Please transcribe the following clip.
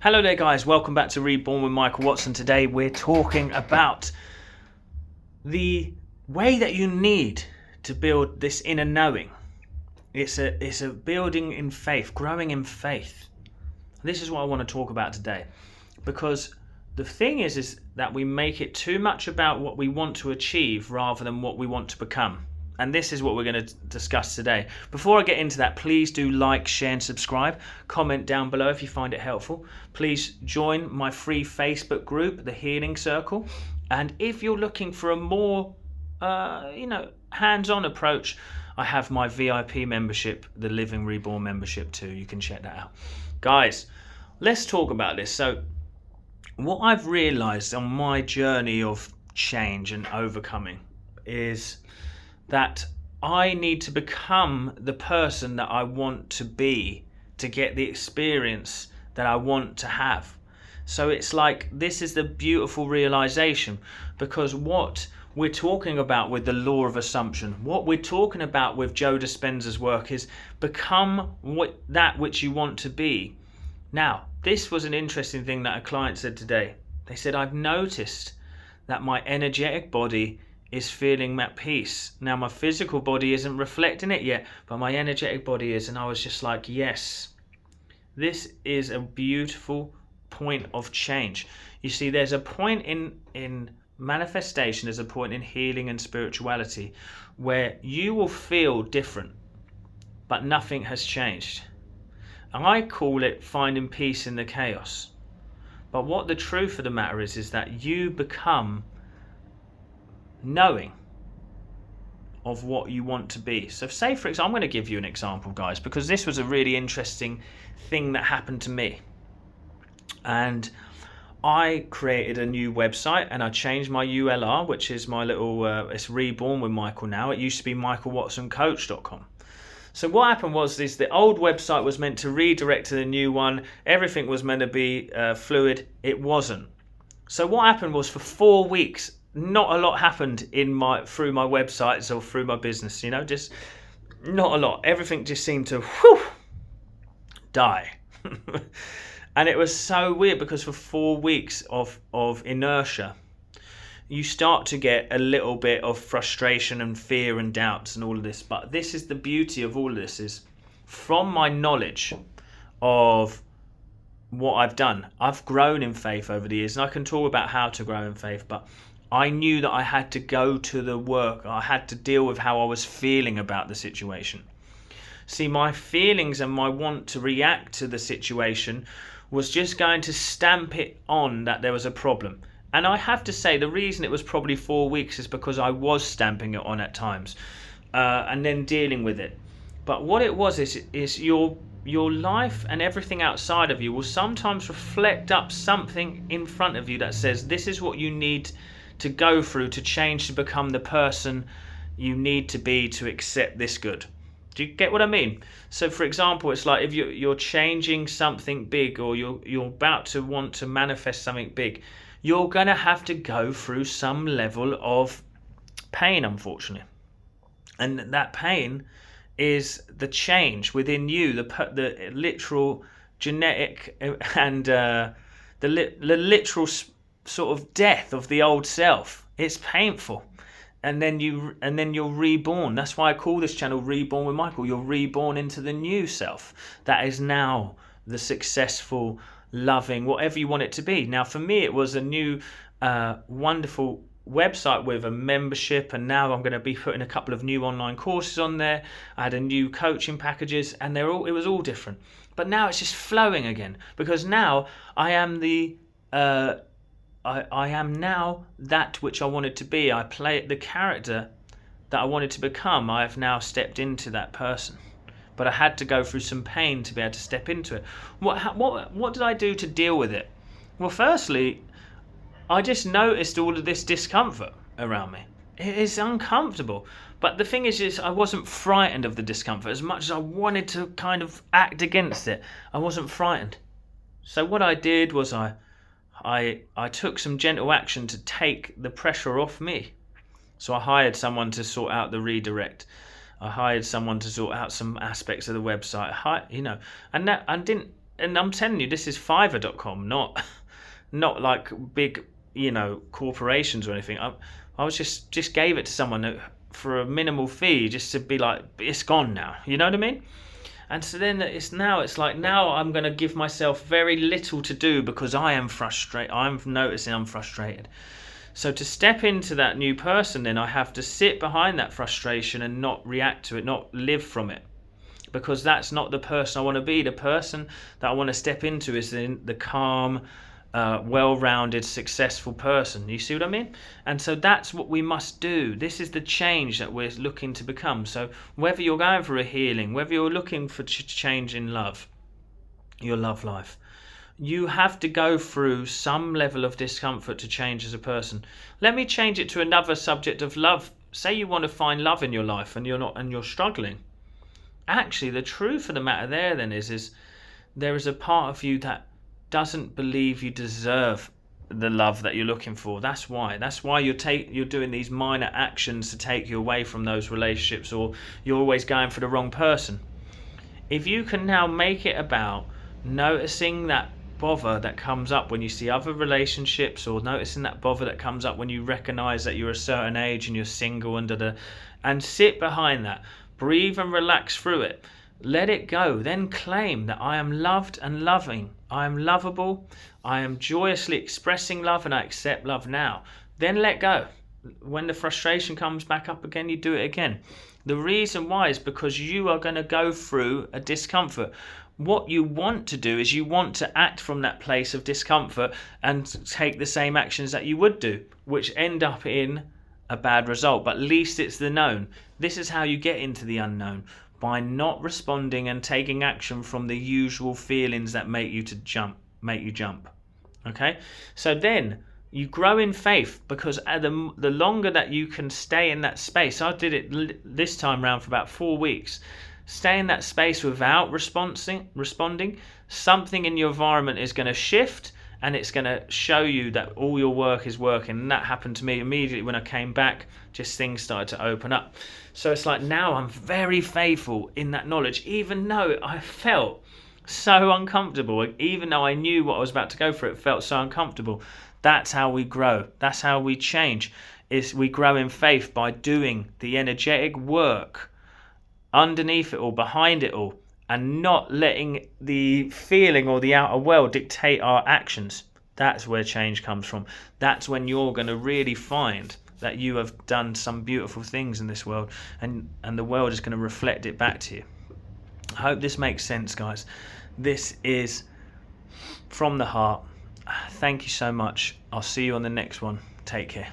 Hello there guys, welcome back to Reborn with Michael Watson. Today we're talking about the way that you need to build this inner knowing. It's a building in faith, growing in faith. This is what I want to talk about today, because the thing is that we make it too much about what we want to achieve rather than what we want to become. And this is what we're going to discuss today. Before I get into that, please do like, share and subscribe. Comment down below if you find it helpful. Please join my free Facebook group, The Healing Circle. And if you're looking for a more hands-on approach, I have my VIP membership, the Living Reborn membership too. You can check that out. Guys, let's talk about this. So what I've realized on my journey of change and overcoming is that I need to become the person that I want to be to get the experience that I want to have. So it's like, this is the beautiful realization, because what we're talking about with the law of assumption, what we're talking about with Joe Dispenza's work is become that which you want to be. Now, this was an interesting thing that a client said today. They said, I've noticed that my energetic body is feeling at peace. Now my physical body isn't reflecting it yet, but my energetic body is. And I was just like, yes, this is a beautiful point of change. You see, there's a point in manifestation, there's a point in healing and spirituality where you will feel different, but nothing has changed. And I call it finding peace in the chaos. But what the truth of the matter is that you become knowing of what you want to be. So say, for example, I'm going to give you an example, guys, because this was a really interesting thing that happened to me. And I created a new website and I changed my URL, which is my little, it's Reborn with Michael now. It used to be michaelwatsoncoach.com. So what happened was the old website was meant to redirect to the new one. Everything was meant to be fluid. It wasn't. So what happened was, for 4 weeks, not a lot happened through my websites or through my business, just not a lot. Everything just seemed to die. And it was so weird, because for 4 weeks of inertia, you start to get a little bit of frustration and fear and doubts and all of this. But this is the beauty of all of this, is from my knowledge of what I've done, I've grown in faith over the years, and I can talk about how to grow in faith, but I knew that I had to go to the work. I had to deal with how I was feeling about the situation. See, my feelings and my want to react to the situation was just going to stamp it on that there was a problem. And I have to say, the reason it was probably 4 weeks is because I was stamping it on at times and then dealing with it. But what it was is your life and everything outside of you will sometimes reflect up something in front of you that says, this is what you need to go through to change, to become the person you need to be to accept this good. Do you get what I mean? So for example, it's like if you're changing something big, or you're about to want to manifest something big, you're going to have to go through some level of pain, unfortunately. And that pain is the change within you, the literal genetic and the literal sort of death of the old self. It's painful, and then you're reborn. That's why I call this channel Reborn with Michael. You're reborn into the new self that is now the successful, loving, whatever you want it to be. Now for me, it was a new wonderful website with a membership, and now I'm going to be putting a couple of new online courses on there. I had a new coaching packages, and it was all different. But now it's just flowing again, because now I am I am now that which I wanted to be. I play the character that I wanted to become. I have now stepped into that person. But I had to go through some pain to be able to step into it. What did I do to deal with it? Well, firstly, I just noticed all of this discomfort around me. It is uncomfortable. But the thing is I wasn't frightened of the discomfort as much as I wanted to kind of act against it. I wasn't frightened. So what I did was I took some gentle action to take the pressure off me. So I hired someone to sort out the redirect. I hired someone to sort out some aspects of the website. And and I'm telling you, this is Fiverr.com, not like big, corporations or anything. I was just gave it to someone for a minimal fee, just to be like, it's gone now. You know what I mean? And so then it's like now I'm going to give myself very little to do because I am frustrated. I'm noticing I'm frustrated. So to step into that new person, then I have to sit behind that frustration and not react to it, not live from it. Because that's not the person I want to be. The person that I want to step into is the calm, well-rounded, successful person. You see what I mean? And so that's what we must do. This is the change that we're looking to become. So whether you're going for a healing, whether you're looking for change in love, your love life, you have to go through some level of discomfort to change as a person. Let me change it to another subject of love. Say you want to find love in your life and you're struggling. Actually, the truth of the matter there then is there is a part of you that doesn't believe you deserve the love that you're looking for. That's why you're doing these minor actions to take you away from those relationships, or you're always going for the wrong person. If you can now make it about noticing that bother that comes up when you see other relationships, or noticing that bother that comes up when you recognize that you're a certain age and you're single, and sit behind that. Breathe and relax through it. Let it go. Then claim that I am loved and loving. I am lovable. I am joyously expressing love and I accept love now. Then let go. When the frustration comes back up again, you do it again. The reason why is because you are going to go through a discomfort. What you want to do is you want to act from that place of discomfort and take the same actions that you would do, which end up in a bad result, but at least it's the known. This is how you get into the unknown, by not responding and taking action from the usual feelings that make you jump. Okay, so then you grow in faith, because the longer that you can stay in that space. I did it this time round for about 4 weeks. Stay in that space without responding. Something in your environment is going to shift, and it's going to show you that all your work is working. And that happened to me immediately when I came back. Just things started to open up. So it's like now I'm very faithful in that knowledge, even though I felt so uncomfortable. Even though I knew what I was about to go for, it felt so uncomfortable. That's how we grow. That's how we change. Is we grow in faith by doing the energetic work underneath it all, behind it all, and not letting the feeling or the outer world dictate our actions. That's where change comes from. That's when you're going to really find that you have done some beautiful things in this world, and the world is going to reflect it back to you. I hope this makes sense, guys. This is from the heart. Thank you so much. I'll see you on the next one. Take care.